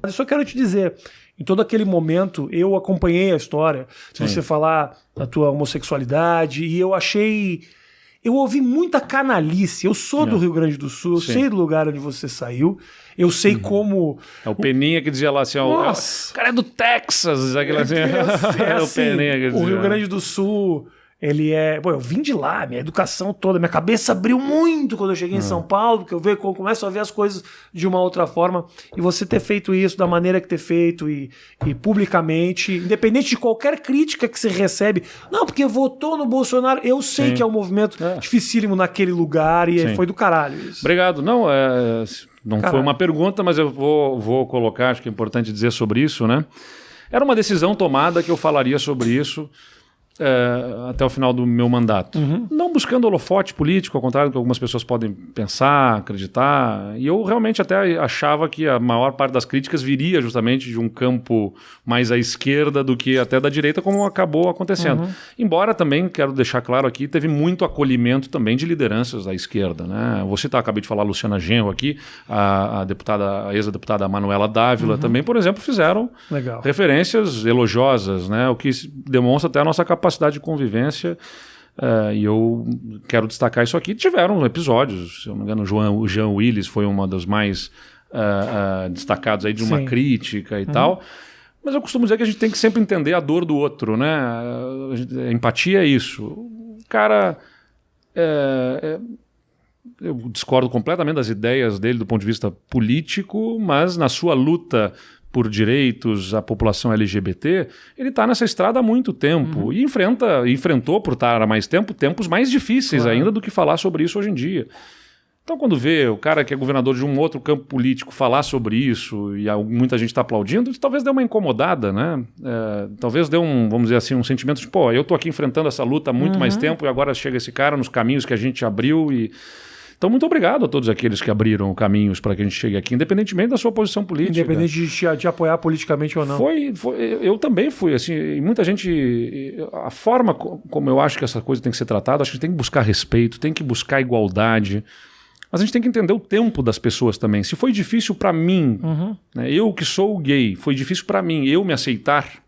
Eu só quero te dizer, em todo aquele momento, eu acompanhei a história, se você falar da tua homossexualidade, e eu achei... Eu ouvi muita canalice. Eu sou do Rio Grande do Sul, eu sei do lugar onde você saiu, eu sei como... É o Peninha que dizia lá assim, ó, o cara é do Texas. Aquele assim, assim, o Peninha que dizia. O Rio Grande do Sul... Ele é... Pô, eu vim de lá, minha educação toda, minha cabeça abriu muito quando eu cheguei em São Paulo, porque eu começo a ver as coisas de uma outra forma. E você ter feito isso da maneira que ter feito e publicamente, independente de qualquer crítica que você recebe, não, porque votou no Bolsonaro, eu sei que é um movimento dificílimo naquele lugar e foi do caralho isso. Obrigado. Não, não foi uma pergunta, mas eu vou colocar, acho que é importante dizer sobre isso, né? Era uma decisão tomada que eu falaria sobre isso até o final do meu mandato. Não buscando holofote político, ao contrário do que algumas pessoas podem pensar, acreditar. E eu realmente até achava que a maior parte das críticas viria justamente de um campo mais à esquerda do que até da direita, como acabou acontecendo. Embora também, quero deixar claro aqui, teve muito acolhimento também de lideranças da esquerda, né? Vou citar, acabei de falar a Luciana Genro aqui, a ex-deputada Manuela Dávila também, por exemplo, fizeram referências elogiosas, né? O que demonstra até a nossa capacidade de convivência, e eu quero destacar isso aqui. Tiveram episódios, se eu não me engano, o Jean Willis foi uma dos mais destacados aí de uma crítica e tal, mas eu costumo dizer que a gente tem que sempre entender a dor do outro, né? A empatia é isso. O cara... eu discordo completamente das ideias dele do ponto de vista político, mas na sua luta por direitos à população LGBT, ele está nessa estrada há muito tempo e enfrentou, por estar há mais tempo, tempos mais difíceis ainda do que falar sobre isso hoje em dia. Então, quando vê o cara que é governador de um outro campo político falar sobre isso e muita gente está aplaudindo, talvez dê uma incomodada, né? Talvez dê vamos dizer assim, um sentimento de, pô, eu estou aqui enfrentando essa luta há muito mais tempo e agora chega esse cara nos caminhos que a gente abriu e... Então, muito obrigado a todos aqueles que abriram caminhos para que a gente chegue aqui, independentemente da sua posição política. Independente de te apoiar politicamente ou não. Eu também fui, assim, e muita gente... A forma como eu acho que essa coisa tem que ser tratada, acho que a gente tem que buscar respeito, tem que buscar igualdade, mas a gente tem que entender o tempo das pessoas também. Se foi difícil para mim, né, eu que sou gay, foi difícil para mim, eu me aceitar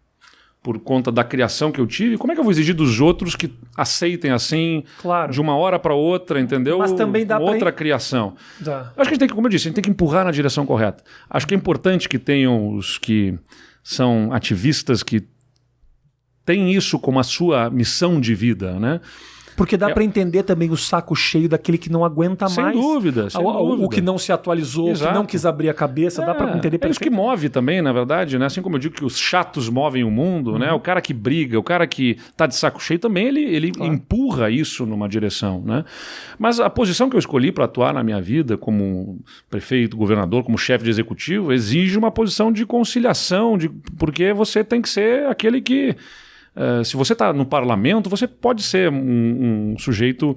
por conta da criação que eu tive, como é que eu vou exigir dos outros que aceitem assim, de uma hora para outra, entendeu? Mas também dá outra criação. Acho que a gente tem que, como eu disse, a gente tem que empurrar na direção correta. Acho que é importante que tenham os que são ativistas que têm isso como a sua missão de vida, né? Porque dá para entender também o saco cheio daquele que não aguenta mais. Sem dúvida. O que não se atualizou, o que não quis abrir a cabeça, dá para entender perfeitamente. É isso que move também, na verdade, né? Assim como eu digo que os chatos movem o mundo, né? O cara que briga, o cara que tá de saco cheio também, ele empurra isso numa direção, né? Mas a posição que eu escolhi para atuar na minha vida como prefeito, governador, como chefe de executivo, exige uma posição de conciliação, porque você tem que ser aquele que... se você está no parlamento, você pode ser um sujeito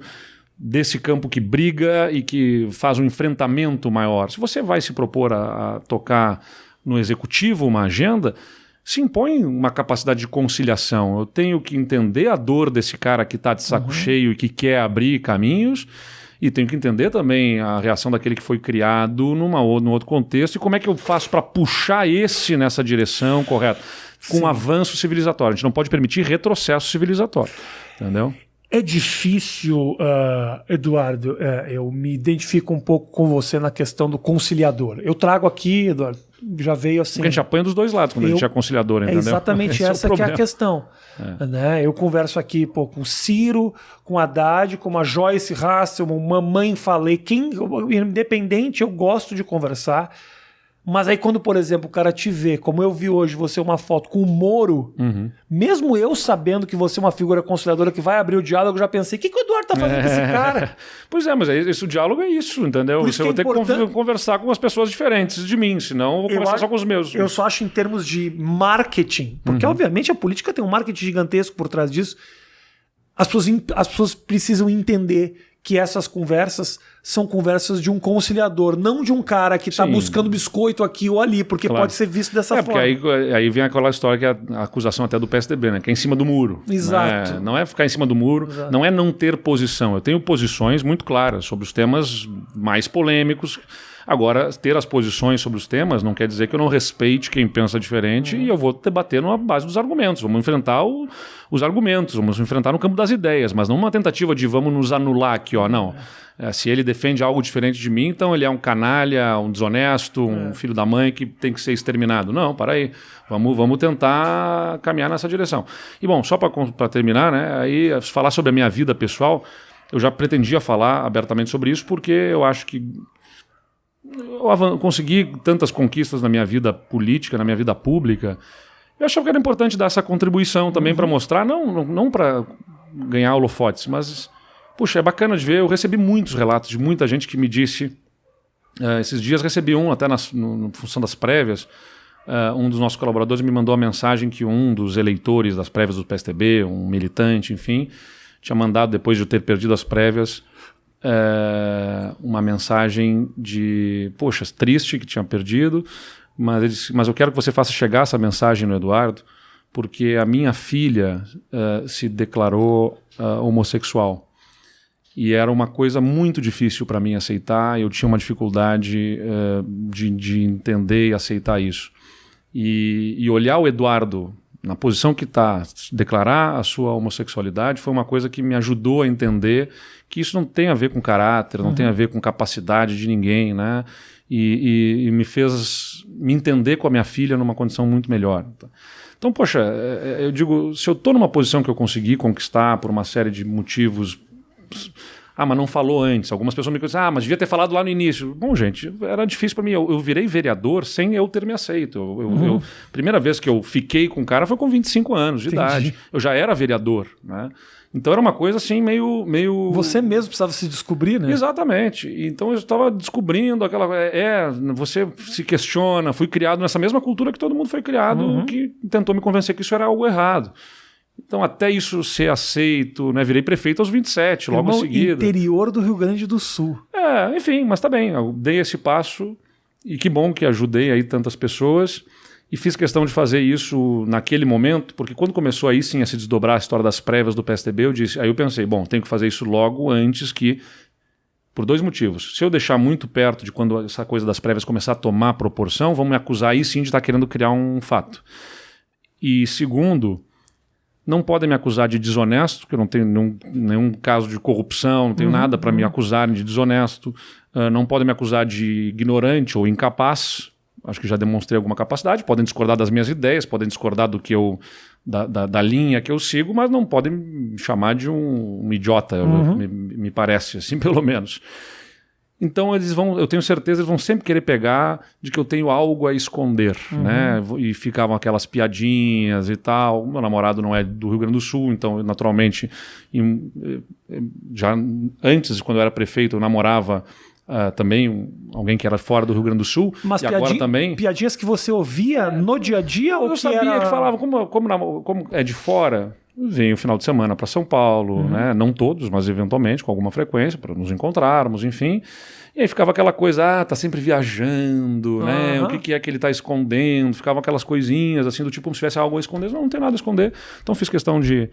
desse campo que briga e que faz um enfrentamento maior. Se você vai se propor a tocar no executivo uma agenda, se impõe uma capacidade de conciliação. Eu tenho que entender a dor desse cara que está de saco cheio e que quer abrir caminhos, e tenho que entender também a reação daquele que foi criado num outro contexto e como é que eu faço para puxar esse nessa direção correta. Com um avanço civilizatório. A gente não pode permitir retrocesso civilizatório. Entendeu? É difícil, Eduardo, eu me identifico um pouco com você na questão do conciliador. Eu trago aqui, Eduardo, já veio assim... Porque a gente apanha dos dois lados quando a gente é conciliador, entendeu? É exatamente essa que é a questão. Né? Eu converso aqui com o Ciro, com a Haddad, com a Joyce Hasselman, mamãe falei, independente, eu gosto de conversar. Mas aí quando, por exemplo, o cara te vê, como eu vi hoje, você uma foto com o Moro, mesmo eu sabendo que você é uma figura conciliadora que vai abrir o diálogo, eu já pensei, o que o Eduardo tá fazendo com esse cara? Pois é, mas o diálogo é isso, entendeu? Você vai ter que conversar com as pessoas diferentes de mim, senão eu vou conversar só com os meus. Eu só acho em termos de marketing, porque obviamente a política tem um marketing gigantesco por trás disso, as pessoas precisam entender que essas conversas são conversas de um conciliador, não de um cara que está buscando biscoito aqui ou ali, porque pode ser visto dessa forma. Porque aí vem aquela história que é a acusação até do PSDB, né? Que é em cima do muro. Exato. Não é ficar em cima do muro, não é não ter posição. Eu tenho posições muito claras sobre os temas mais polêmicos. Agora, ter as posições sobre os temas não quer dizer que eu não respeite quem pensa diferente e eu vou debater na base dos argumentos. Vamos enfrentar os argumentos, vamos enfrentar no campo das ideias, mas não uma tentativa de vamos nos anular aqui, ó, não. Se ele defende algo diferente de mim, então ele é um canalha, um desonesto, um filho da mãe que tem que ser exterminado. Não, para aí. Vamos tentar caminhar nessa direção. E bom, só para terminar, né, aí falar sobre a minha vida pessoal, eu já pretendia falar abertamente sobre isso porque eu acho que eu consegui tantas conquistas na minha vida política, na minha vida pública. Eu achava que era importante dar essa contribuição também para mostrar, não para ganhar holofotes, mas... Puxa, é bacana de ver, eu recebi muitos relatos de muita gente que me disse, esses dias recebi um até na função das prévias, um dos nossos colaboradores me mandou a mensagem que um dos eleitores das prévias do PSTB, um militante, enfim, tinha mandado depois de eu ter perdido as prévias, uma mensagem de, poxa, triste que tinha perdido, mas ele disse, mas eu quero que você faça chegar essa mensagem no Eduardo, porque a minha filha se declarou homossexual. E era uma coisa muito difícil para mim aceitar, eu tinha uma dificuldade de entender e aceitar isso. E olhar o Eduardo na posição que está, declarar a sua homossexualidade, foi uma coisa que me ajudou a entender que isso não tem a ver com caráter, não tem a ver com capacidade de ninguém, né? E me fez me entender com a minha filha numa condição muito melhor. Então, poxa, eu digo, se eu estou numa posição que eu consegui conquistar por uma série de motivos... mas não falou antes. Algumas pessoas me dizem, mas devia ter falado lá no início. Bom, gente, era difícil para mim. Eu virei vereador sem eu ter me aceito. Primeira vez que eu fiquei com o cara foi com 25 anos de idade. Eu já era vereador, né? Então era uma coisa assim meio... Você mesmo precisava se descobrir, né? Exatamente. Então eu estava descobrindo aquela... você se questiona. Fui criado nessa mesma cultura que todo mundo foi criado, que tentou me convencer que isso era algo errado. Então, até isso ser aceito, né? Virei prefeito aos 27, logo em seguida. Interior do Rio Grande do Sul. Enfim, mas tá bem. Eu dei esse passo e que bom que ajudei aí tantas pessoas e fiz questão de fazer isso naquele momento, porque quando começou aí sim a se desdobrar a história das prévias do PSDB, aí eu pensei, bom, tenho que fazer isso logo antes que... Por dois motivos. Se eu deixar muito perto de quando essa coisa das prévias começar a tomar proporção, vão me acusar aí sim de estar querendo criar um fato. E segundo... Não podem me acusar de desonesto, porque eu não tenho nenhum caso de corrupção, não tenho nada para me acusarem de desonesto. Não podem me acusar de ignorante ou incapaz. Acho que já demonstrei alguma capacidade. Podem discordar das minhas ideias, podem discordar do que da linha que eu sigo, mas não podem me chamar de um idiota, me parece, assim, pelo menos. Então eu tenho certeza, eles vão sempre querer pegar de que eu tenho algo a esconder, né? E ficavam aquelas piadinhas e tal. Meu namorado não é do Rio Grande do Sul, então naturalmente, já antes, quando eu era prefeito, eu namorava também alguém que era fora do Rio Grande do Sul. Mas e agora também... piadinhas que você ouvia no dia a dia? Eu sabia que falava, como é de fora... Venho final de semana para São Paulo, né? Não todos, mas eventualmente, com alguma frequência, para nos encontrarmos, enfim. E aí ficava aquela coisa, tá sempre viajando, né? O que é que ele tá escondendo? Ficavam aquelas coisinhas, assim, do tipo, como se tivesse algo a esconder. Não tem nada a esconder. Então fiz questão de...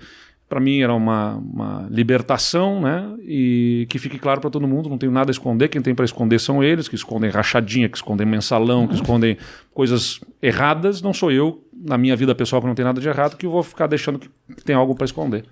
Para mim era uma libertação, né? E que fique claro para todo mundo, não tenho nada a esconder. Quem tem para esconder são eles, que escondem rachadinha, que escondem mensalão, que escondem coisas erradas. Não sou eu, na minha vida pessoal, que não tem nada de errado, que eu vou ficar deixando que tem algo para esconder.